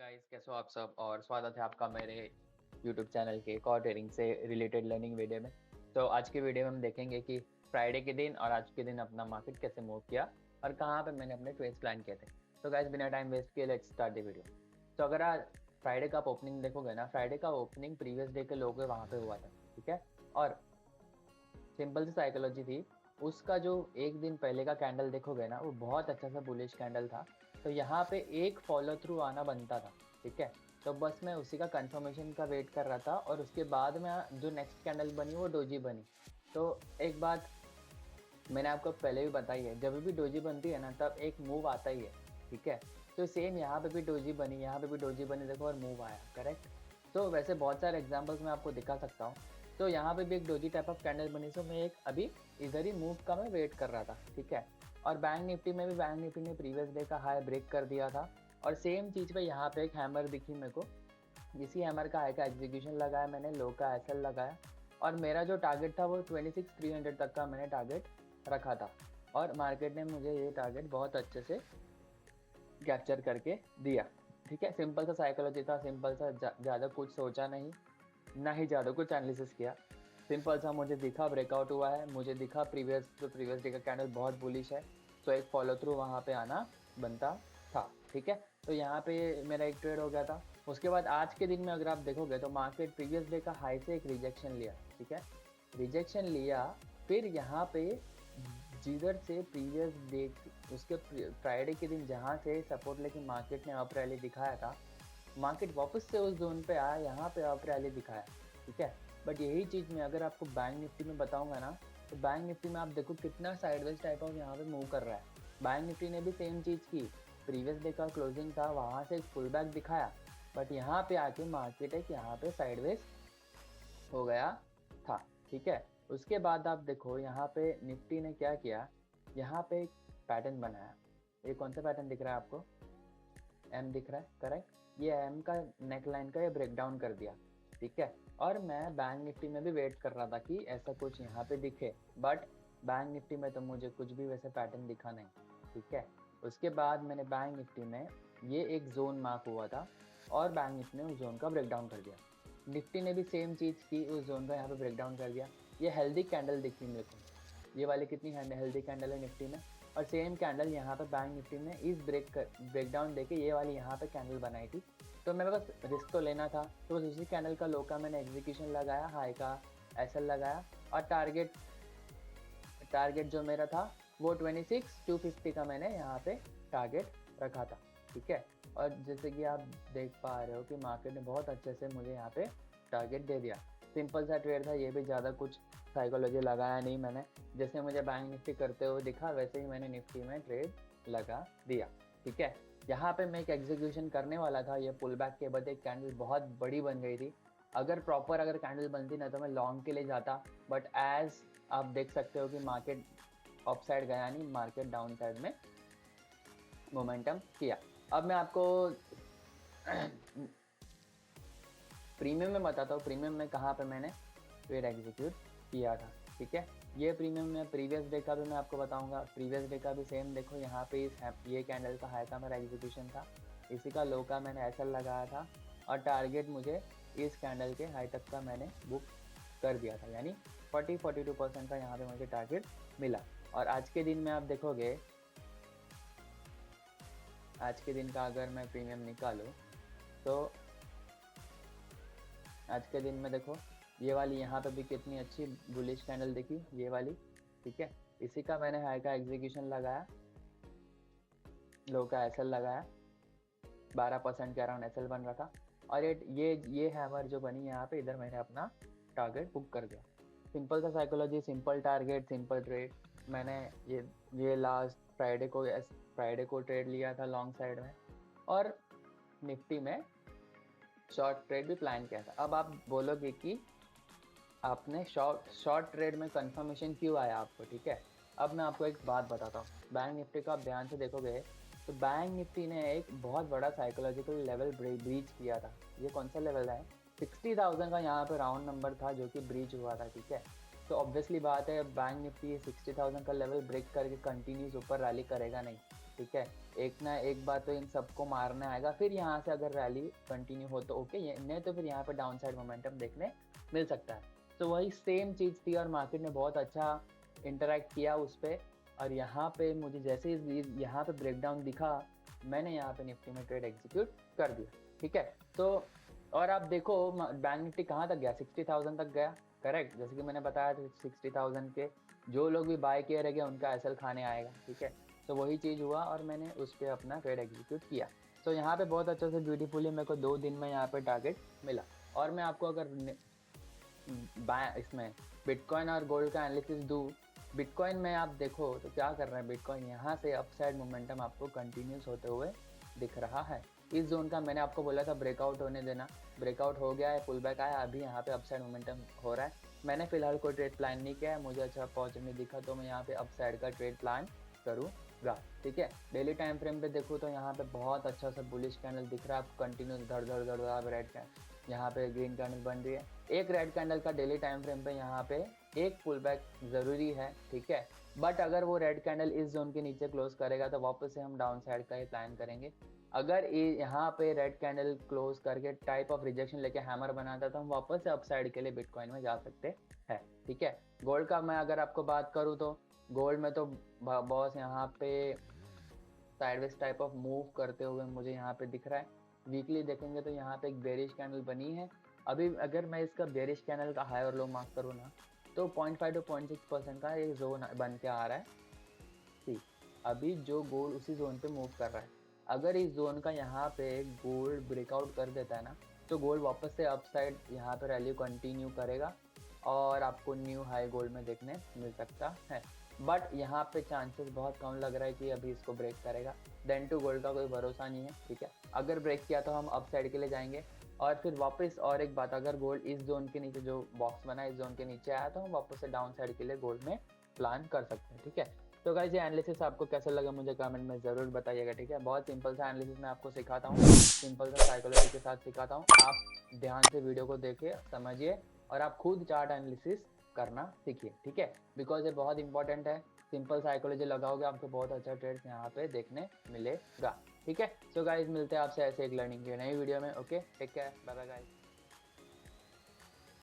Guys, कैसे हो आप सब और स्वागत है आपका मेरे यूट्यूब चैनल के कॉर ट्रेडिंग से रिलेटेड लर्निंग वीडियो में। तो आज के वीडियो में हम देखेंगे कि फ्राइडे के दिन और आज के दिन अपना मार्केट कैसे मूव किया और कहाँ पे मैंने अपने ट्रेड्स प्लान किए थे। तो गाइस, बिना टाइम वेस्ट किए लेट्स स्टार्ट द वीडियो। तो अगर आज फ्राइडे का आप ओपनिंग देखोगे ना, फ्राइडे का ओपनिंग प्रीवियस डे के लोगों के वहाँ पे हुआ था, ठीक है। और सिंपल सी साइकोलॉजी थी, उसका जो एक दिन पहले का कैंडल देखोगे ना, वो बहुत अच्छा सा बुलिश कैंडल था। तो यहाँ पे एक फॉलो थ्रू आना बनता था, ठीक है। तो बस मैं उसी का कंफर्मेशन का वेट कर रहा था और उसके बाद में जो नेक्स्ट कैंडल बनी वो डोजी बनी। तो एक बात मैंने आपको पहले भी बताई है, जब भी डोजी बनती है ना तब एक मूव आता ही है, ठीक है। तो सेम यहाँ पे भी डोजी बनी, यहाँ पे भी डोजी बनी, देखो, और मूव आया, करेक्ट। तो वैसे बहुत सारे एग्जांपल्स मैं आपको दिखा सकता हूँ। तो यहाँ पे भी एक डोजी टाइप ऑफ कैंडल बनी, सो मैं एक अभी इधर ही मूव का मैं वेट कर रहा था, ठीक है। और बैंक निफ्टी में भी बैंक निफ्टी ने प्रीवियस डे का हाई ब्रेक कर दिया था और सेम चीज़ पे यहाँ पे एक हैमर दिखी मेरे को। इसी हैमर का हाई का एग्जीक्यूशन लगाया मैंने, लो का एसएल लगाया और मेरा जो टारगेट था वो 26,300 तक का मैंने टारगेट रखा था। और मार्केट ने मुझे ये टारगेट बहुत अच्छे से कैप्चर करके दिया, ठीक है। सिंपल सा साइकोलॉजी था, सिंपल सा, ज़्यादा कुछ सोचा नहीं, ना ही ज़्यादा कुछ एनालिसिस किया। सिंपल सा मुझे दिखा ब्रेकआउट हुआ है, मुझे दिखा प्रीवियस डे का कैंडल बहुत बुलिश है, तो एक फॉलो थ्रू वहाँ पे आना बनता था, ठीक है। तो यहाँ पे मेरा एक ट्रेड हो गया था। उसके बाद आज के दिन में अगर आप देखोगे तो मार्केट प्रीवियस डे का हाई से एक रिजेक्शन लिया, ठीक है। रिजेक्शन लिया, फिर यहाँ पे जिधर से प्रीवियस डे उसके फ्राइडे के दिन जहाँ से सपोर्ट लेके मार्केट ने अप रैली दिखाया था, मार्केट वापस से उस जोन पे आया, यहाँ पे अप रैली दिखाया, ठीक है। बट यही चीज़ मैं अगर आपको बैंक निफ्टी में बताऊंगा ना, तो बैंक निफ्टी में आप देखो कितना साइडवेज टाइप ऑफ यहाँ पे मूव कर रहा है। बैंक निफ्टी ने भी सेम चीज़ की, प्रीवियस डे का क्लोजिंग था, वहाँ से एक पुल बैक दिखाया, बट यहाँ पे आके मार्केट एक यहाँ पे साइडवेज हो गया था, ठीक है। उसके बाद आप देखो यहाँ पे निफ्टी ने क्या किया, यहाँ पे एक पैटर्न बनाया। ये कौन सा पैटर्न दिख रहा है आपको? एम दिख रहा है, करेक्ट। ये एम का नेक लाइन का ये ब्रेक डाउन कर दिया, ठीक है। और मैं बैंक निफ्टी में भी वेट कर रहा था कि ऐसा कुछ यहाँ पे दिखे, बट बैंक निफ्टी में तो मुझे कुछ भी वैसे पैटर्न दिखा नहीं, ठीक है। उसके बाद मैंने बैंक निफ्टी में ये एक जोन मार्क हुआ था और बैंक निफ्टी ने उस जोन का ब्रेक डाउन कर दिया। निफ्टी ने भी सेम चीज़ की, उस जोन का यहाँ पे ब्रेक डाउन कर दिया। ये हेल्दी कैंडल दिखी मेरे को, ये वाली कितनी हेल्दी कैंडल है निफ्टी में। और सेम कैंडल यहाँ पे बैंक निफ्टी ने इस ब्रेक डाउन देके ये वाली यहाँ पे कैंडल बनाई थी। तो मेरे पास रिस्क तो लेना था, तो बस उसी कैंडल का लो का मैंने एग्जीक्यूशन लगाया, हाई का एसएल लगाया और टारगेट जो मेरा था वो 26,250 का मैंने यहाँ पे टारगेट रखा था, ठीक है। और जैसे कि आप देख पा रहे हो कि मार्केट ने बहुत अच्छे से मुझे यहाँ पे टारगेट दे दिया। सिंपल सा ट्रेड था, ये भी ज़्यादा कुछ साइकोलॉजी लगाया नहीं मैंने। जैसे मुझे बैंक निफ्टी करते हुए दिखा वैसे ही मैंने निफ्टी में ट्रेड लगा दिया, ठीक है। यहाँ पे मैं एक एग्जीक्यूशन करने वाला था, ये पुल बैक के बाद एक कैंडल बहुत बड़ी बन गई थी। अगर कैंडल बनती ना तो मैं लॉन्ग के लिए जाता, बट एज आप देख सकते हो कि मार्केट अप साइड गया नहीं, मार्केट डाउन साइड में मोमेंटम किया। अब मैं आपको प्रीमियम में बताता हूँ, प्रीमियम में कहाँ पे मैंने ट्रेड एग्जीक्यूट किया था, ठीक है। ये प्रीमियम में प्रीवियस डे का भी मैं आपको बताऊंगा। प्रीवियस डे का भी सेम देखो, यहाँ पे ये कैंडल का हाई का मेरा एग्जीक्यूशन था, इसी का लो का मैंने एसएल लगाया था और टारगेट मुझे इस कैंडल के हाई तक का मैंने बुक कर दिया था, यानी 42% का यहाँ पे मुझे टारगेट मिला। और आज के दिन में आप देखोगे, आज के दिन का अगर मैं प्रीमियम निकालूँ तो आज के दिन में देखो ये वाली यहाँ पे भी कितनी अच्छी बुलिश कैंडल दिखी, ये वाली, ठीक है। इसी का मैंने हाई का एग्जीक्यूशन लगाया, लो का एसएल लगाया, 12% के अराउंड एसएल बन रखा और ये हैमर जो बनी यहाँ पे, इधर मैंने अपना टारगेट बुक कर दिया। सिंपल सा psychology, simple target, simple trade. मैंने ये लास्ट फ्राइडे को ट्रेड लिया था लॉन्ग साइड में और निफ्टी में शॉर्ट ट्रेड भी प्लान किया था। अब आप बोलोगे कि आपने शॉर्ट ट्रेड में कंफर्मेशन क्यों आया आपको, ठीक है। अब मैं आपको एक बात बताता हूँ, बैंक निफ्टी का आप ध्यान से देखोगे तो बैंक निफ्टी ने एक बहुत बड़ा साइकोलॉजिकल लेवल ब्रीच किया था। ये कौन सा लेवल है? 60,000 का यहाँ पे राउंड नंबर था जो कि ब्रीच हुआ था, ठीक है। तो ऑब्वियसली बात है बैंक निफ्टी 60,000 का लेवल ब्रेक करके कंटिन्यूस ऊपर रैली करेगा नहीं, ठीक है, एक ना एक बार तो इन सबको मारना आएगा, फिर यहाँ से अगर रैली कंटिन्यू हो तो ओके, नहीं तो फिर यहाँ पे डाउन साइड मोमेंटम देखने मिल सकता है। तो वही सेम चीज़ थी और मार्केट ने बहुत अच्छा इंटरेक्ट किया उस पर। और यहाँ पे मुझे जैसे ही यहाँ पे ब्रेकडाउन दिखा, मैंने यहाँ पे निफ्टी में ट्रेड एग्जीक्यूट कर दिया। ठीक है, तो और आप देखो बैंक निफ्टी कहाँ तक गया, 60,000 तक गया। करेक्ट, जैसे कि मैंने बताया था 60,000 के जो लोग भी बाय किए रहेंगे उनका एसएल खाने आएगा। ठीक है, तो वही चीज़ हुआ और मैंने उस पर अपना ट्रेड एग्जीक्यूट किया। तो यहाँ पे बहुत अच्छे से ब्यूटीफुली मेरे को 2 दिन में यहाँ पे टारगेट मिला। और मैं आपको अगर इसमें बिटकॉइन और गोल्ड का एनालिसिस दूँ, बिटकॉइन में आप देखो तो क्या कर रहे हैं, बिटकॉइन यहाँ से अपसाइड मोमेंटम आपको कंटिन्यूस होते हुए दिख रहा है। इस जोन का मैंने आपको बोला था ब्रेकआउट होने देना, ब्रेकआउट हो गया है, पुल बैक आया, अभी यहाँ पे अपसाइड मोमेंटम हो रहा है। मैंने फिलहाल कोई ट्रेड प्लान नहीं किया है, मुझे अच्छा अपॉर्चुनिटी दिखा तो मैं यहाँ पे अपसाइड का ट्रेड प्लान करूँगा। ठीक है, डेली टाइम फ्रेम पे देखो तो यहाँ पे बहुत अच्छा सा बुलिश कैंडल दिख रहा है आपको, कंटिन्यूस धड़ धड़ धड़ धड़ रेड कैंडल, यहाँ पे ग्रीन कैंडल बन रही है। एक रेड कैंडल का डेली टाइम फ्रेम पे यहाँ पे एक पुल बैक ज़रूरी है। ठीक है, बट अगर वो रेड कैंडल इस जोन के नीचे क्लोज करेगा तो वापस से हम डाउन साइड का ही प्लान करेंगे। अगर यहाँ पे रेड कैंडल क्लोज करके टाइप ऑफ रिजेक्शन लेके हैमर बनाता तो हम वापस से अपसाइड के लिए बिटकॉइन में जा सकते हैं। ठीक है, गोल्ड का मैं अगर आपको बात करूँ तो गोल्ड में तो बॉस यहाँ पे साइडवेज टाइप ऑफ मूव करते हुए मुझे यहाँ पे दिख रहा है। वीकली देखेंगे तो यहाँ पे एक बेरिश कैंडल बनी है। अभी अगर मैं इसका बेरिश कैंडल का हाई और लो मार्क करूँ ना तो 0.5 टू 0.6% का एक जोन बन के आ रहा है। ठीक, अभी जो गोल्ड उसी जोन पे मूव कर रहा है, अगर इस जोन का यहाँ पे गोल्ड ब्रेकआउट कर देता है ना तो गोल्ड वापस से अपसाइड यहाँ पे रैली कंटिन्यू करेगा और आपको न्यू हाई गोल्ड में देखने मिल सकता है। बट यहाँ पे चांसेस बहुत कम लग रहा है कि अभी इसको ब्रेक करेगा। देन टू गोल्ड का कोई भरोसा नहीं है। ठीक है, अगर ब्रेक किया तो हम अप साइड के लिए जाएंगे और फिर वापस। और एक बात, अगर गोल्ड इस जोन के नीचे जो बॉक्स बना है इस जोन के नीचे आया तो हम वापस से डाउन साइड के लिए गोल्ड में प्लान कर सकते हैं। ठीक है, तो गाइस ये एनालिसिस आपको कैसा लगा मुझे कमेंट में ज़रूर बताइएगा। ठीक है, बहुत सिंपल सा एनालिसिस मैं आपको सिखाता हूँ, सिंपल सा साइकोलॉजी के साथ सिखाता हूँ। आप ध्यान से वीडियो को देखिए, समझिए और आप खुद चार्ट एनालिसिस करना सीखिए। ठीक है, बिकॉज ये बहुत इंपॉर्टेंट है। सिंपल साइकोलॉजी लगाओगे आपको बहुत अच्छा ट्रेड्स यहाँ पे देखने मिलेगा। ठीक है, सो गाइस मिलते हैं आपसे ऐसे एक लर्निंग की नई वीडियो में। Okay, take care, bye bye guys.